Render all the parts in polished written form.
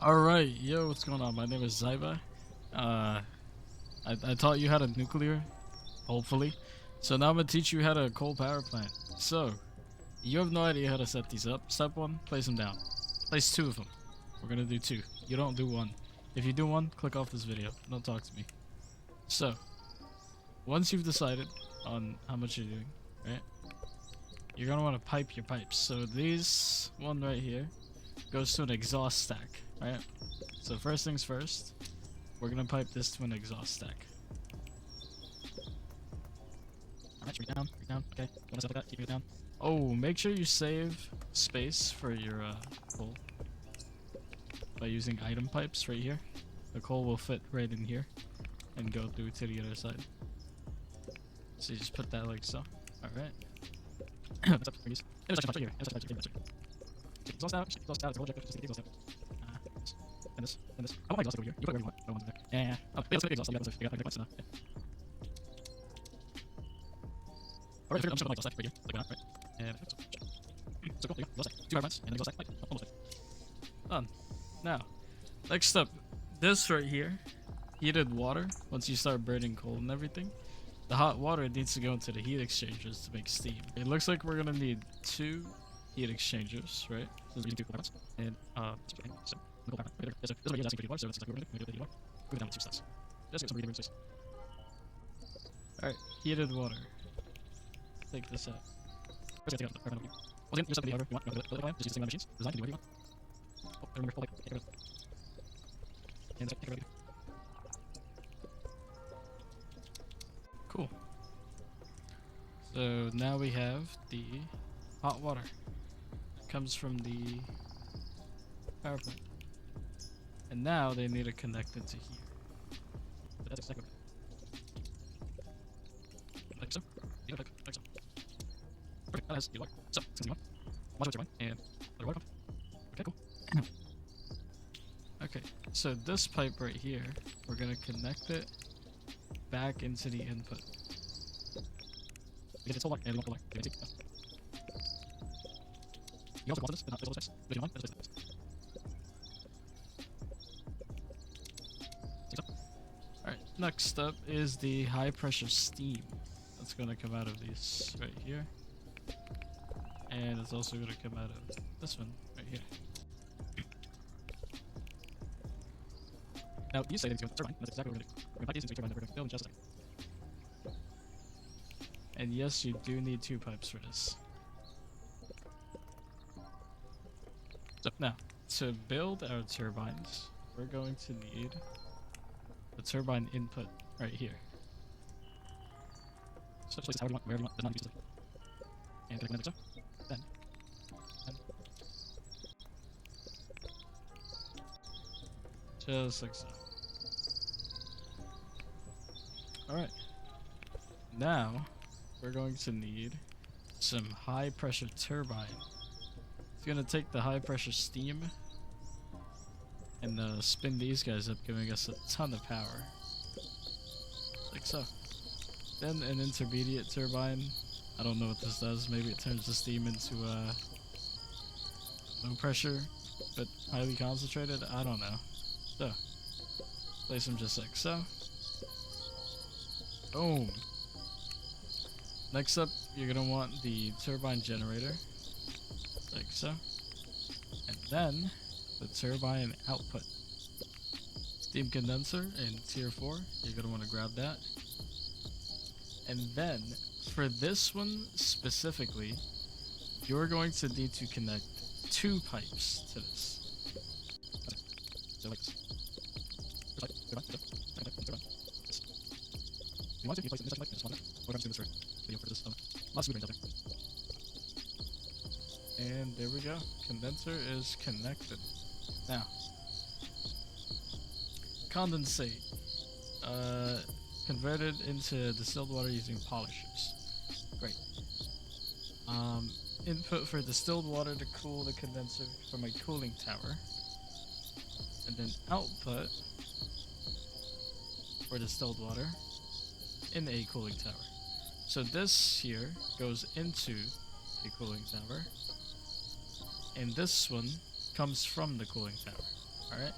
Alright, yo, what's going on? My name is Zaiba. I taught you how to nuclear, hopefully. So now I'm gonna teach you how to coal power plant. So, you have no idea how to set these up. Step one, place them down. Place two of them. We're gonna do two. You don't do one. If you do one, click off this video. Don't talk to me. So, once you've decided on how much you're doing, right? You're gonna want to pipe your pipes. So this one right here goes to an exhaust stack, right? So first things first, we're gonna pipe this to an exhaust stack. Alright, read down, okay. Don't mess up like that, keep it down. Oh, make sure you save space for your coal by using item pipes right here. The coal will fit right in here and go through to the other side. So you just put that like so. Alright. What's up? Intersection pipe right here. Intersection pipe right here. Exhaust out, it's a whole jacket, just exhaust out. And this. I want my exhaust over here. You put it wherever you want. No one's in there. Yeah. Oh, let's make exhaust. I got points now. Yeah. Alright, I'm just gonna exhaust stack right here. Like that, right? And so cool, there you go. Exhaust stack. 2 power plants and an exhaust stack. Like, almost there. Done. Now, next up, this right here, heated water. Once you start burning coal and everything, the hot water needs to go into the heat exchangers to make steam. It looks like we're gonna need 2 heat exchangers, right? So we're using 2 coal power plants. And so coal power plant. This is what you're asking for heated water, so that's exactly what we're gonna do. Heated water. Move it down to 2 steps. Just get some breathing space. Alright, heated water. Take this out. First, you have to take out the power plant. Once again, you're set to the order you want. You want to build it, just use the same amount of machines. Design, do whatever you want. Oh, remember, full light. Take it out. And take it out. Cool. So now we have the hot water. It comes from the power plant. And now they need to connect into here. But that's exactly like so. Yeah, like so. Perfect. That has the water. So, it's gonna be one. Module turbine and other water pump. Okay, cool. Okay, so this pipe right here, we're gonna connect it back into the input. Because it's full line and we want full line. Okay, you also want this, but not this other space. But you want this space. Alright, next up is the high pressure steam that's going to come out of these right here. And it's also going to come out of this one right here. Now, you say that it's going to turbine, that's exactly what we're going to do. We're going to pipe these into a turbine that we're going to build in just a second. And yes, you do need 2 pipes for this. So, now, to build our turbines, we're going to need the turbine input right here. So just place this however you want, wherever you want, does not need to be specific. And connect it like so. Then. Just like so. Alright. Now, we're going to need some high pressure turbine. It's going to take the high pressure steam and spin these guys up, giving us a ton of power. Like so. Then an intermediate turbine. I don't know what this does. Maybe it turns the steam into low pressure, but highly concentrated. I don't know. So, place them just like so. Boom. Next up, you're gonna want the turbine generator, like so. And then the turbine output. Steam condenser in tier 4, you're going to want to grab that. And then, for this one specifically, you're going to need to connect 2 pipes to this. So like this. You want to, you place it in this pipe, just want it. Or I'm just doing this for video purposes. Lots of good range out there. And there we go. Condenser is connected. Now, condensate. Converted into distilled water using polishers. Great. Input for distilled water to cool the condenser from a cooling tower. And then output for distilled water in a cooling tower. So this here goes into a cooling tower. And this one comes from the cooling tower. Alright.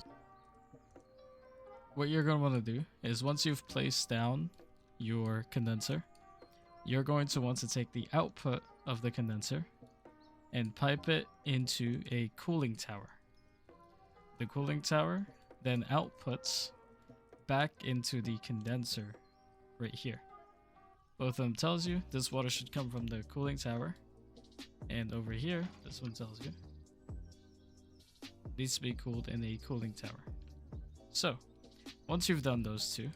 What you're going to want to do is once you've placed down your condenser, you're going to want to take the output of the condenser and pipe it into a cooling tower. The cooling tower then outputs back into the condenser right here. Both of them tells you this water should come from the cooling tower, and over here this one tells you it needs to be cooled in a cooling tower. So once you've done those two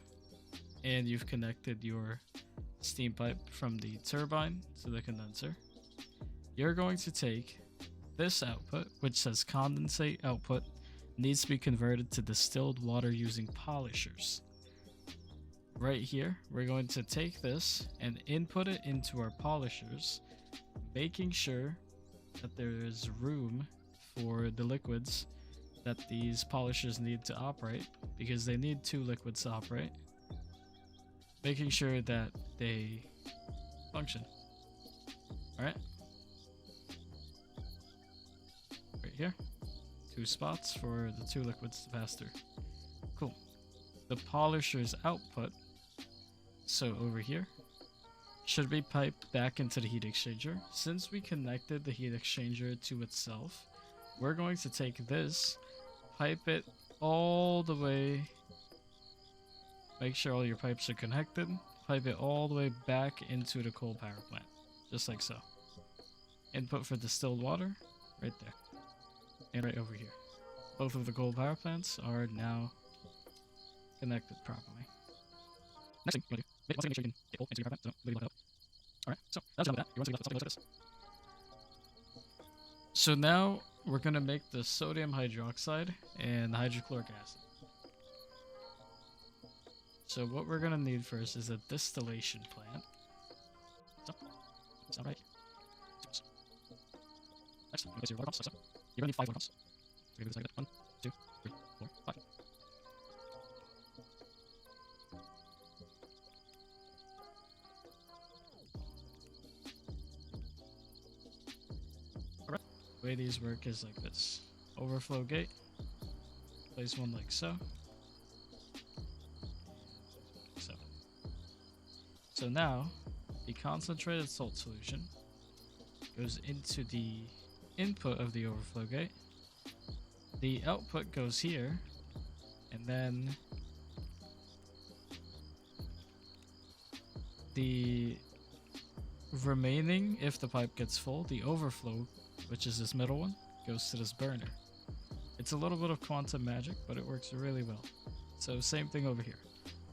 and you've connected your steam pipe from the turbine to the condenser, you're going to take this output, which says condensate output needs to be converted to distilled water using polishers. Right here, we're going to take this and input it into our polishers, making sure that there is room for the liquids that these polishers need to operate, because they need 2 liquids to operate, making sure that they function. Alright. Right here. 2 spots for the 2 liquids to pass through. Cool. The polisher's output, so over here, should be piped back into the heat exchanger. Since we connected the heat exchanger to itself, we're going to take this, pipe it all the way, make sure all your pipes are connected, pipe it all the way back into the coal power plant, just like so. Input for distilled water, right there. And right over here. Both of the coal power plants are now connected properly. Next thing you want to do, once again, make sure you can get coal into your power plant, so leave it up. Alright, so that's done with that. You're once again left with something like this. So now we're going to make the sodium hydroxide and the hydrochloric acid. So what we're going to need first is a distillation plant. So, that's not right. Next, you place your water pumps, like so. You're going to need 5 water pumps. So we're going to do this like that. 1, 2, 3, 4, 5. Alright. The way these work is like this. Overflow gate. Place one like so. So. So now, the concentrated salt solution goes into the input of the overflow gate. The output goes here, and then the remaining, if the pipe gets full, the overflow, which is this middle one, goes to this burner. It's a little bit of quantum magic, but it works really well. So same thing over here.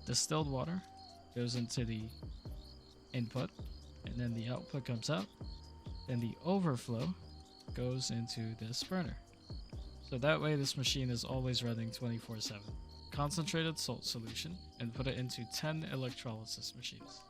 Distilled water goes into the input, and then the output comes out. Then the overflow goes into this burner. So that way this machine is always running 24/7. Concentrated salt solution, and put it into 10 electrolysis machines.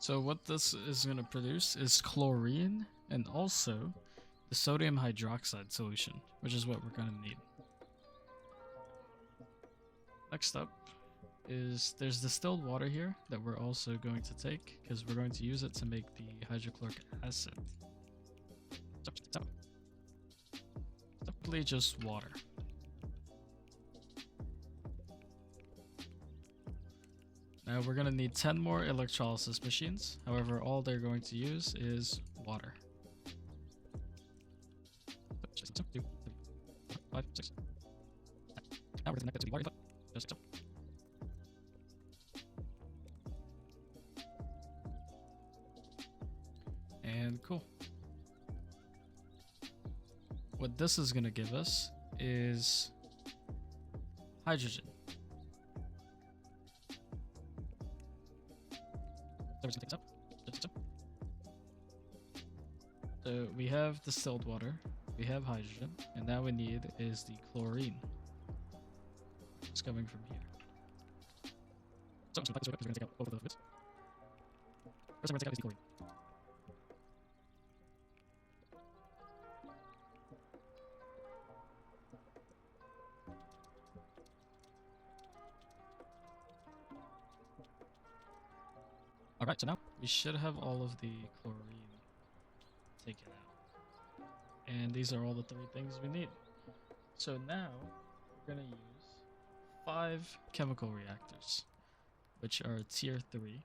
So what this is going to produce is chlorine and also the sodium hydroxide solution, which is what we're going to need. Next up is there's distilled water here that we're also going to take because we're going to use it to make the hydrochloric acid. Simply just water. Now we're going to need 10 more electrolysis machines. However, all they're going to use is water. 2, 3, 4, 5, 6. Now we're connected to the water input. Just so. And cool. What this is going to give us is hydrogen. So we have distilled water, we have hydrogen, and now we need is the chlorine. It's coming from here. So we're going to take out both of those. First, we're going to take out is the chlorine. Alright, so now we should have all of the chlorine taken out. And these are all the 3 things we need. So now we're going to use 5 chemical reactors, which are tier 3.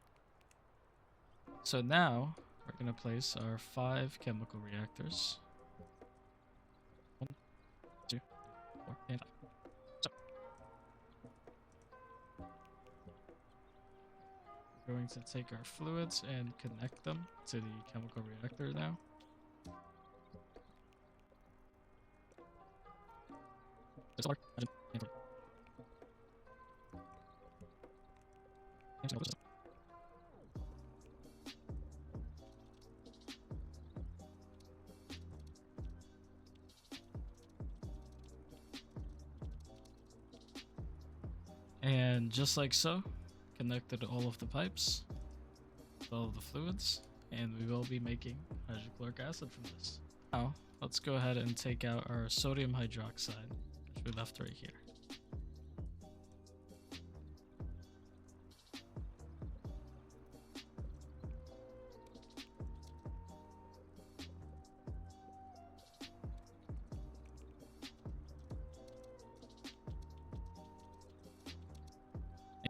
So now we're going to place our 5 chemical reactors. 1, 2, 3, 4, and 5. So we're going to take our fluids and connect them to the chemical reactor now. And just like so, connected all of the pipes, all of the fluids, and we will be making hydrochloric acid from this. Now, let's go ahead and take out our sodium hydroxide, which we left right here.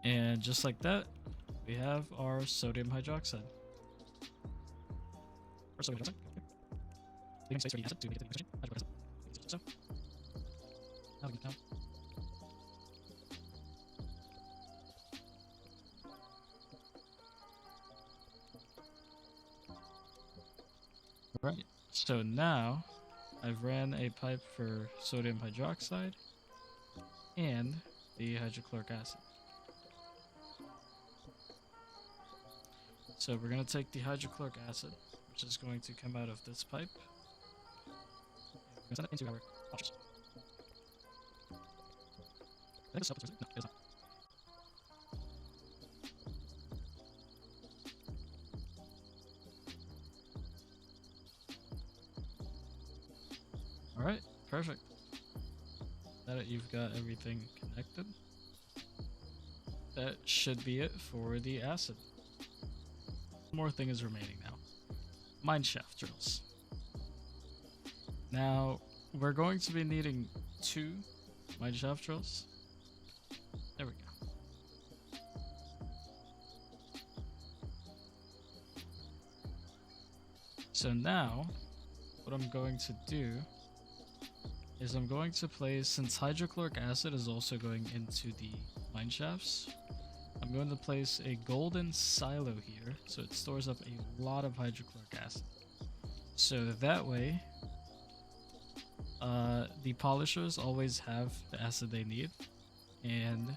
And just like that, we have our sodium hydroxide. Or sodium hydroxide. Leaving space for the acid to make it to the hydrochloric acid. So, now we can now. Right. So now I've ran a pipe for sodium hydroxide and the hydrochloric acid. So we're going to take the hydrochloric acid, which is going to come out of this pipe, and we're going to send it into our washers. I think this helps. No, it does not. Alright, perfect. Now that you've got everything connected, that should be it for the acid. One more thing is remaining now. MineShaft drills. Now, we're going to be needing 2 MineShaft drills. There we go. So now, what I'm going to do is I'm going to place, since hydrochloric acid is also going into the MineShafts, I'm going to place a golden silo here, so it stores up a lot of hydrochloric acid. So that way, the polishers always have the acid they need, and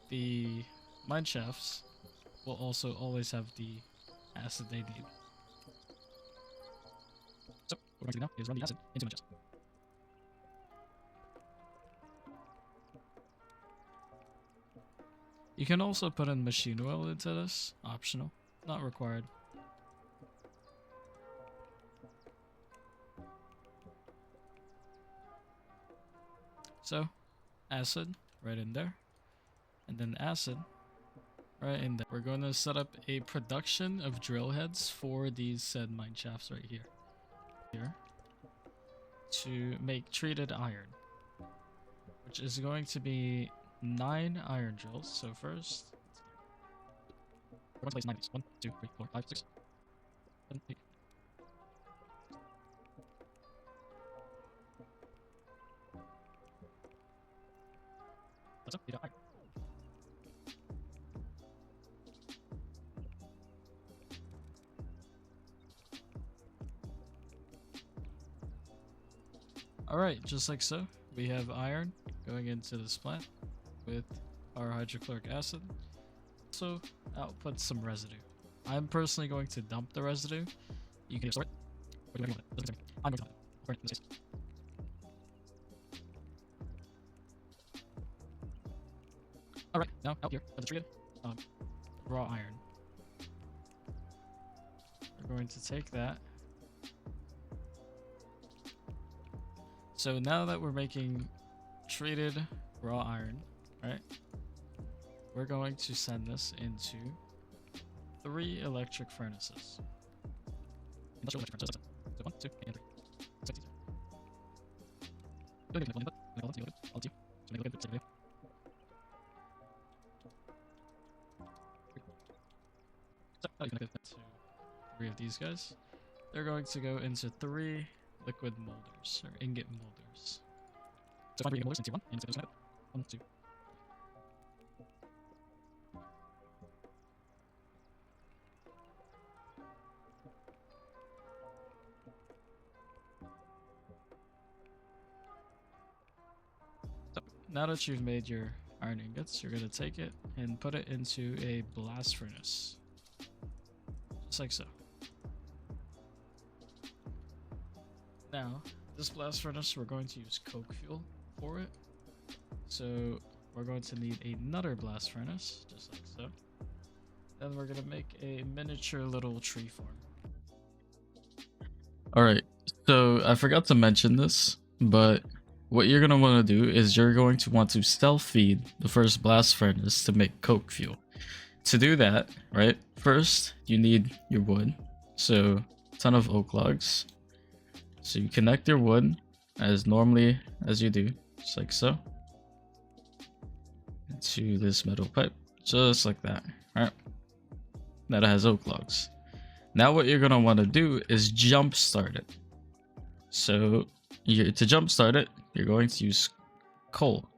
the MineShafts will also always have the acid they need. So what we're going to do now is run the acid into MineShafts. You can also put in machine oil into this, optional, not required. So, acid right in there, and then acid right in there. We're going to set up a production of drill heads for these said MineShafts right here to make treated iron, which is going to be 9 iron drills. So first, we're going to place 9 of these. 1, 2, 3, 4, 5, 6, 7, 8. That's up. You got iron. Alright, just like so, we have iron going into this plant with our hydrochloric acid. So output some residue. I'm personally going to dump the residue. You can store it, or do whatever you want with it. I'm going to dump it. Burn it in this case. Alright, now out here for the treated raw iron. We're going to take that. So now that we're making treated raw iron, right, we're going to send this into 3 electric furnaces. Industrial electric furnaces. So 1, 2, and 3. It's easy. Don't need input. I'll do. So make it look good. So now you connect it to 3 of these guys. They're going to go into 3 liquid molders, or ingot molders. So find 3 ingot molders into 1, and it's going to 1, 2. So now that you've made your iron ingots, you're going to take it and put it into a blast furnace. Just like so. Now, this blast furnace, we're going to use coke fuel for it. So we're going to need another blast furnace, just like so. Then we're going to make a miniature little tree farm. Alright, so I forgot to mention this, but what you're going to want to do is you're going to want to self-feed the first blast furnace to make coke fuel. To do that, right, first you need your wood. So a ton of oak logs. So you connect your wood as normally as you do, just like so, into this metal pipe, just like that, right? That has oak logs. Now what you're gonna want to do is jump start it. So to jump start it, you're going to use coal,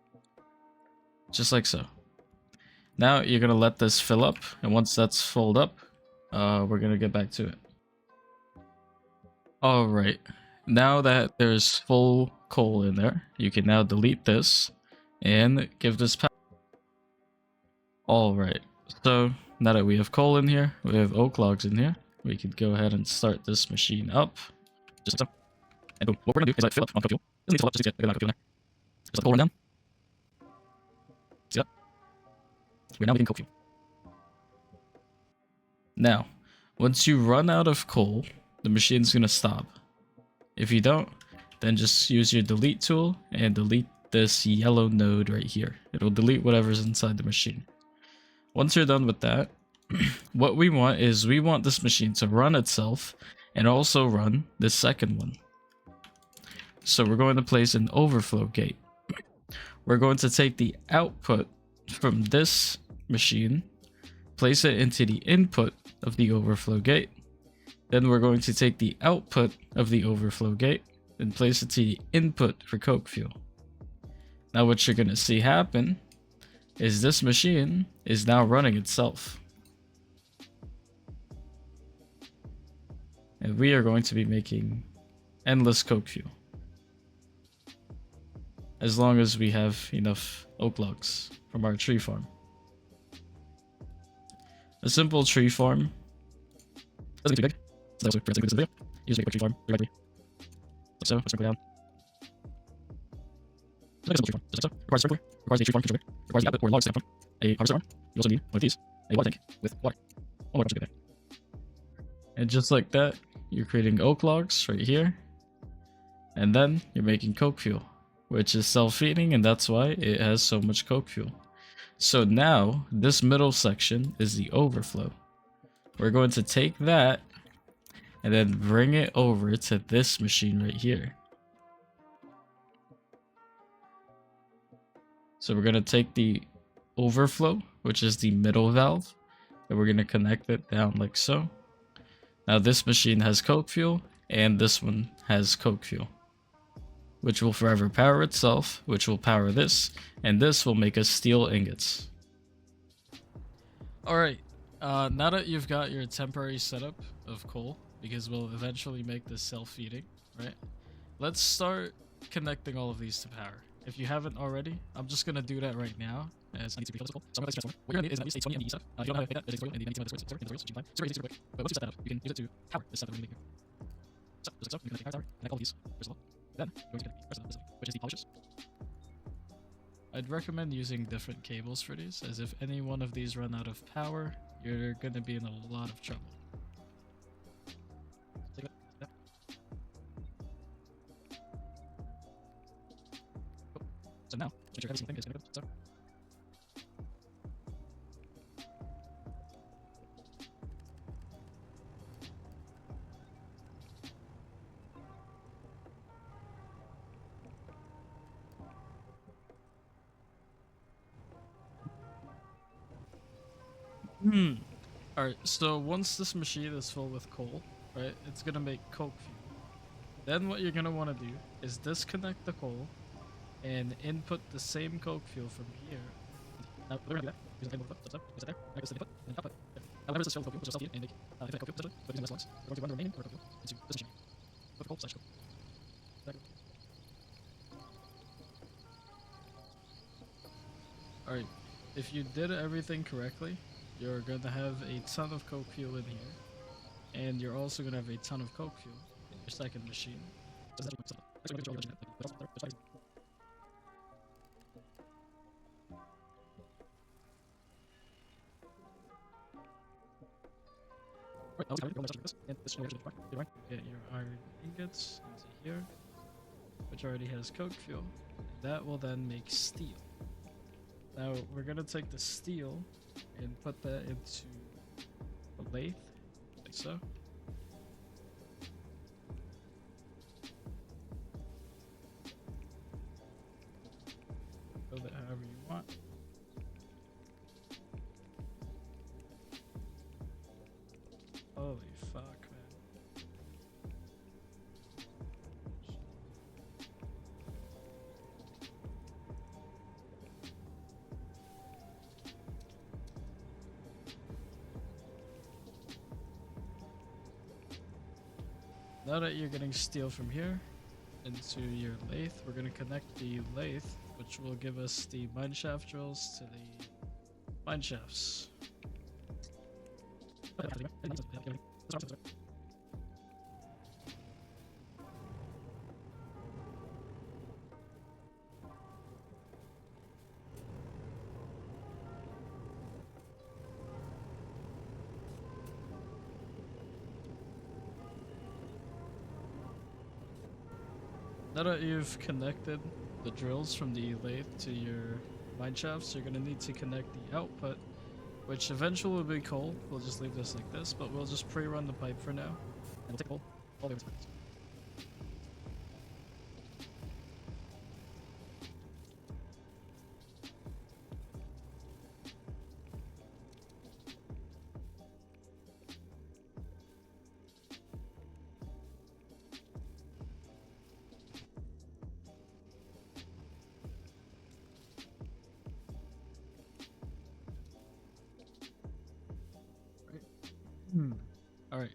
just like so. Now you're gonna let this fill up, and once that's filled up, we're gonna get back to it. All right. Now that there's full coal in there, you can now delete this and give this power. Alright, so now that we have coal in here, we have oak logs in here, we can go ahead and start this machine up. Just like so. And boom, what we're going to do is like fill up on coke fuel. Doesn't need to fill up, just get coke fuel in there. Just let the coal run down. See that? We're now making coke fuel. Now, once you run out of coal, the machine's going to stop. If you don't, then just use your delete tool and delete this yellow node right here. It'll delete whatever's inside the machine. Once you're done with that, what we want is we want this machine to run itself and also run the second one. So we're going to place an overflow gate. We're going to take the output from this machine, place it into the input of the overflow gate. Then we're going to take the output of the overflow gate and place it to the input for coke fuel. Now what you're going to see happen is this machine is now running itself. And we are going to be making endless coke fuel. As long as we have enough oak logs from our tree farm. A simple tree farm doesn't get too big. So that's what we're video. You just make a quick tree farm directly. So let's sprinkle down. Just like a simple tree farm. Just like so. Requires a sprinkler. Requires a tree farm controller. Requires the output or logs to come from a harvester arm. You also need one of these. A water tank with water. One more bunch of And just like that, you're creating oak logs right here. And then you're making coke fuel, which is self-feeding, and that's why it has so much coke fuel. So now this middle section is the overflow. We're going to take that and then bring it over to this machine right here. So we're going to take the overflow, which is the middle valve, and we're going to connect it down like so. Now this machine has coke fuel, and this one has coke fuel, which will forever power itself, which will power this, and this will make us steel ingots. Alright, now that you've got your temporary setup of coal, because we'll eventually make this self-feeding, right? Let's start connecting all of these to power. If you haven't already, I'm just going to do that right now, as I need to refill this coal. So I'm going to place transformer. What you're going to need is at least a 20 ME stuff. If you don't have that, there's a tutorial in the 19 server in the tutorials, which you can find. Super easy, super quick. But once you set that up, you can use it to power this stuff that we're going to make here. So, just like so, you can connect the power tower, connect all of these, first of all. Then, you're going to connect the rest of this, which is the polishers. I'd recommend using different cables for these, as if any one of these run out of power, you're going to be in a lot of trouble. Take that. Cool. So now, make sure every single thing is connected. So. Hmm. Alright, so once this machine is full with coal, right, it's gonna make coke fuel. Then what you're gonna want to do is disconnect the coal and input the same coke fuel from here. Now we're gonna do that using the input, so use it there, connect this to the input, and then output. There. Now whenever this is filled with coke fuel, which is self-heated and make infinite coke fuel, essentially, but using this once, we're going to run the remaining coke fuel into this machine. Coke coal slash coke. Alright, if you did everything correctly, you're going to have a ton of coke fuel in here, and you're also going to have a ton of coke fuel in your second machine. Get your iron ingots into here, which already has coke fuel. That will then make steel. Now we're gonna take the steel and put that into the lathe, like so. Build it however you want. Holy fuck, man. Now that you're getting steel from here into your lathe, we're going to connect the lathe, which will give us the mineshaft drills to the MineShafts. Now that you've connected the drills from the lathe to your MineShafts, you're going to need to connect the output, which eventually will be coal. We'll just leave this like this, but we'll just pre-run the pipe for now, and we'll take coal all the way to the pipe. Alright,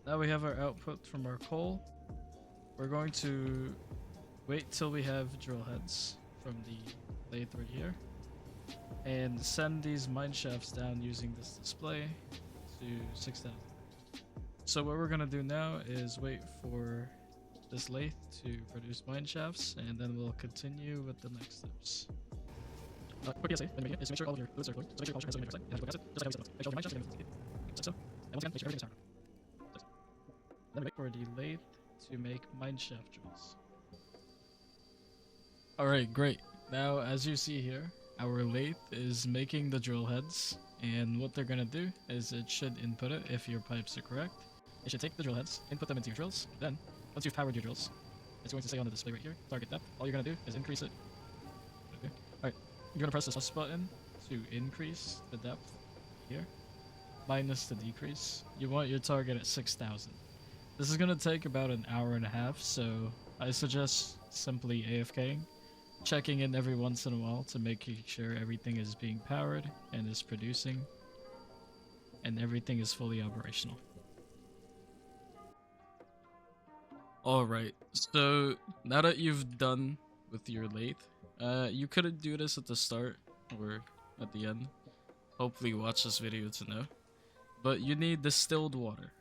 now we have our output from our coal. We're going to wait till we have drill heads from the lathe right here and send these MineShafts down using this display to 6,000. So what we're going to do now is wait for this lathe to produce MineShafts, and then we'll continue with the next steps. Quick PSA, then is to make sure all of your fluids are flowing. So make sure your polisher has hydrochloric acid, and hydrochloric acid, just like how we said. Make sure all your MineShafts are getting like so. And once again, make sure everything is turned on. Then wait for the lathe to make mineshaft drills. Alright, great. Now, as you see here, our lathe is making the drill heads, and what they're gonna do is it should input it if your pipes are correct. It should take the drill heads, input them into your drills. Then, once you've powered your drills, it's going to say on the display right here, target depth. All you're gonna do is increase it. Okay. Alright, you're gonna press this plus button to increase the depth here, minus the decrease. You want your target at 6,000. This is gonna take about an hour and a half, so I suggest simply AFKing, checking in every once in a while to make sure everything is being powered and is producing, and everything is fully operational. Alright, so now that you've done with your lathe, you couldn't do this at the start or at the end. Hopefully watch this video to know. But you need distilled water.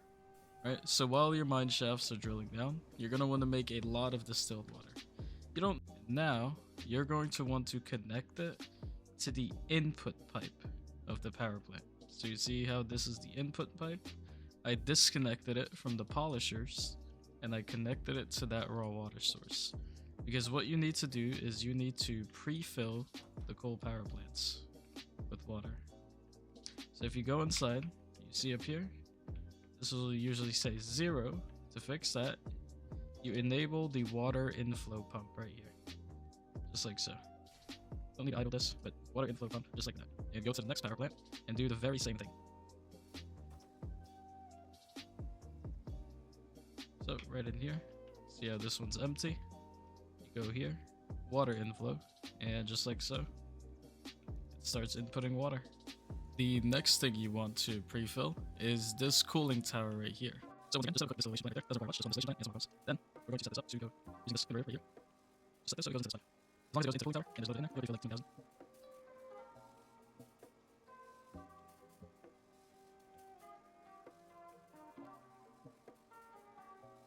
Right, so while your MineShafts are drilling down, you're going to want to make a lot of distilled water. Now, you're going to want to connect it to the input pipe of the power plant. So you see how this is the input pipe? I disconnected it from the polishers, and I connected it to that raw water source. Because what you need to do is you need to pre-fill the coal power plants with water. So if you go inside, you see up here, this will usually say 0. To fix that, you enable the water inflow pump right here. Just like so. Don't need to idle this, but water inflow pump, just like that. and go to the next power plant and do the very same thing. So right in here, see how this one's empty? You go here, water inflow, and just like so, it starts inputting water. The next thing you want to pre-fill is this cooling tower right here. So once again, just have a quick distillation plant right there. Doesn't require much, just one distillation plant and some comes. Then we're going to set this up to go using this converter right here. Just set this so it goes into this one. As long as it goes into the cooling tower and is loaded in there, you'll be like 2,000.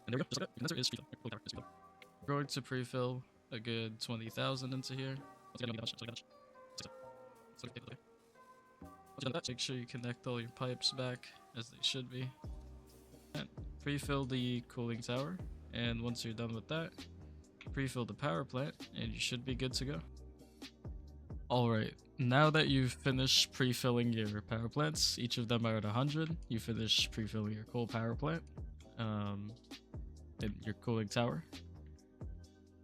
And there we go, just like that. The condenser is pre-filled. Cooling tower is pre-filled. We're going to pre-fill a good 20,000 into here. Once again, you don't get that much, so you get that much. So once you've done that, make sure you connect all your pipes back as they should be. And pre-fill the cooling tower. And once you're done with that, pre-fill the power plant, and you should be good to go. Alright, now that you've finished pre-filling your power plants, each of them are at 100, you finish pre-filling your coal power plant, and your cooling tower.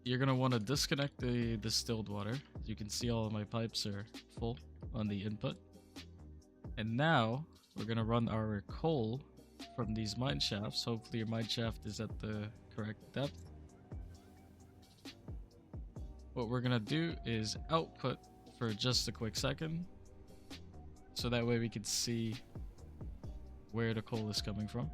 You're going to want to disconnect the distilled water. As you can see, all of my pipes are full on the input. And now, we're going to run our coal from these mine shafts. Hopefully your mine shaft is at the correct depth. What we're going to do is output for just a quick second, so that way we can see where the coal is coming from.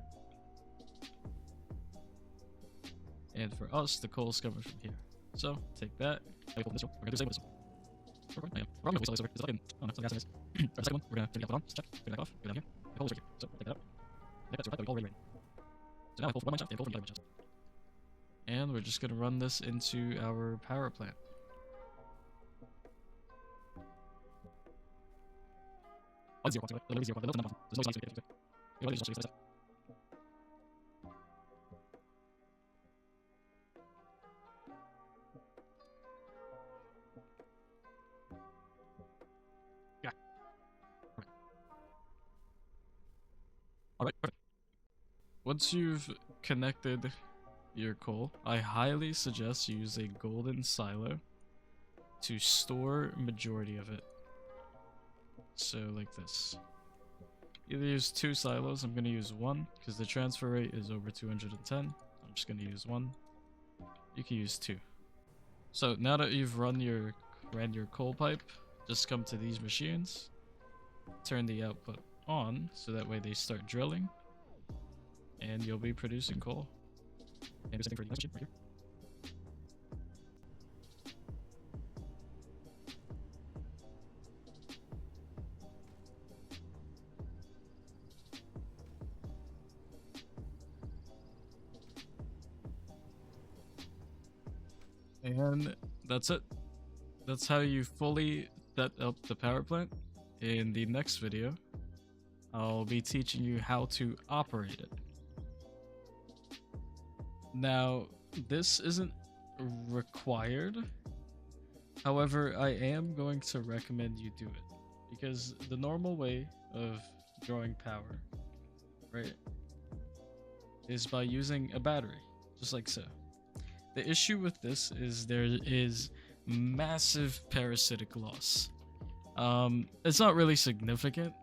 And for us, the coal is coming from here. So take that. We're gonna do the same with this one. We're gonna sell this over. It's like, oh no, gas in this. For the second one, we're gonna turn the output on. Just check. Turn that off. Go down here. The coal is right here. So take that out. Take that to your pipe that we already ran. So now I pull from one mine shaft and pull from the other mine shaft. And we're just gonna run this into our power plant. Oh, 0 quantity, literally 0 quantity. There's no space to get. Everybody just wants to use this. Yeah. Alright, perfect. Once you've connected your coal, I highly suggest you use a golden silo to store majority of it. So like this. Either use 2 silos. I'm going to use 1 because the transfer rate is over 210. I'm just going to use 1. You can use 2. So now that you've ran your coal pipe, just come to these machines, turn the output on so that way they start drilling, and you'll be producing coal. And do something for the next machine right here. And that's it. That's how you fully set up the power plant. In the next video, I'll be teaching you how to operate it. Now, this isn't required. However, I am going to recommend you do it, because the normal way of drawing power, right, is by using a battery, just like so. The issue with this is there is massive parasitic loss. It's not really significant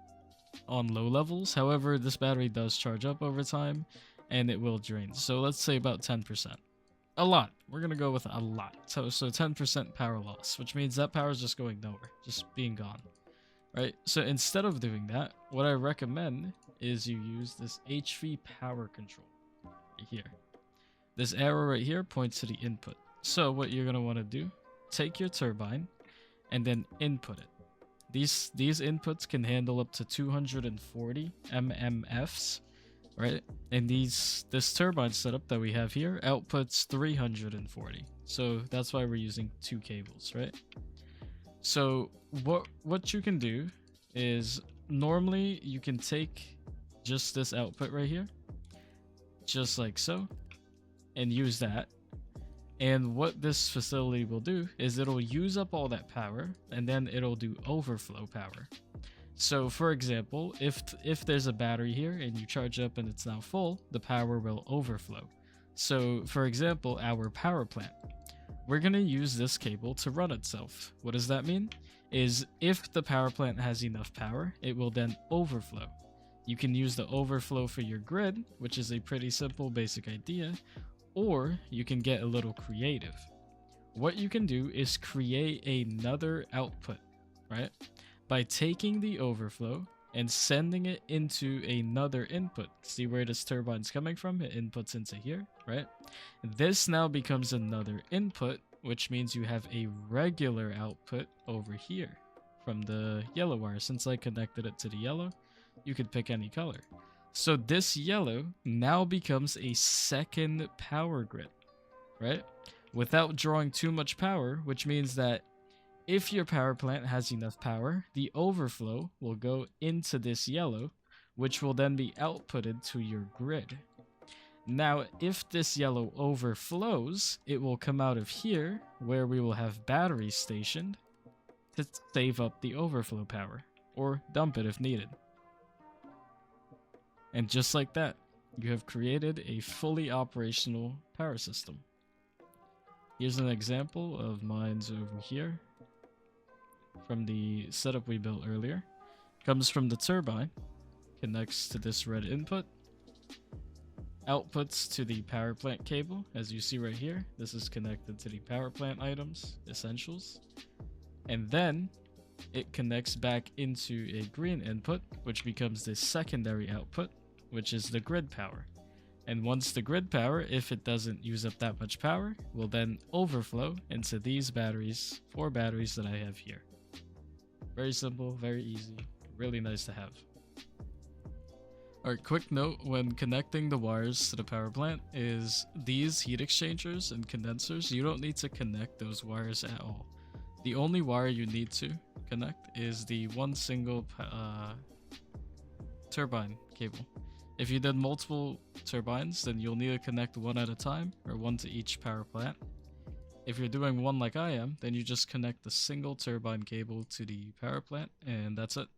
on low levels. However, this battery does charge up over time and it will drain. So let's say about 10%. A lot. We're going to go with a lot. So 10% power loss, which means that power is just going nowhere, just being gone. Right? So instead of doing that, what I recommend is you use this HV power control right here. This arrow right here points to the input. So what you're going to want to do, take your turbine and then input it. These inputs can handle up to 240 mmFs, right? And this turbine setup that we have here outputs 340. So that's why we're using 2 cables, right? So what you can do is normally you can take just this output right here, just like so, and use that. And what this facility will do is it'll use up all that power and then it'll do overflow power. So for example, if there's a battery here and you charge up and it's now full, the power will overflow. So for example, our power plant, we're going to use this cable to run itself. What does that mean? Is if the power plant has enough power, it will then overflow. You can use the overflow for your grid, which is a pretty simple basic idea, or you can get a little creative. What you can do is create another output, right? By taking the overflow and sending it into another input. See where this turbine's coming from? It inputs into here, right? This now becomes another input, which means you have a regular output over here from the yellow wire. Since I connected it to the yellow, you could pick any color. So this yellow now becomes a second power grid, right? Without drawing too much power, which means that if your power plant has enough power, the overflow will go into this yellow, which will then be outputted to your grid. Now, if this yellow overflows, it will come out of here, where we will have batteries stationed to save up the overflow power, or dump it if needed. And just like that, you have created a fully operational power system. Here's an example of mine's over here. From the setup we built earlier. Comes from the turbine, connects to this red input, outputs to the power plant cable, as you see right here. This is connected to the power plant items, essentials, and then it connects back into a green input, which becomes the secondary output, which is the grid power. And once the grid power, if it doesn't use up that much power, will then overflow into these batteries, 4 batteries that I have here. Very simple, very easy, really nice to have. Alright, quick note when connecting the wires to the power plant is these heat exchangers and condensers, you don't need to connect those wires at all. The only wire you need to connect is the one single turbine cable. If you did multiple turbines, then you'll need to connect one at a time, or one to each power plant. If you're doing one like I am, then you just connect the single turbine cable to the power plant, and that's it.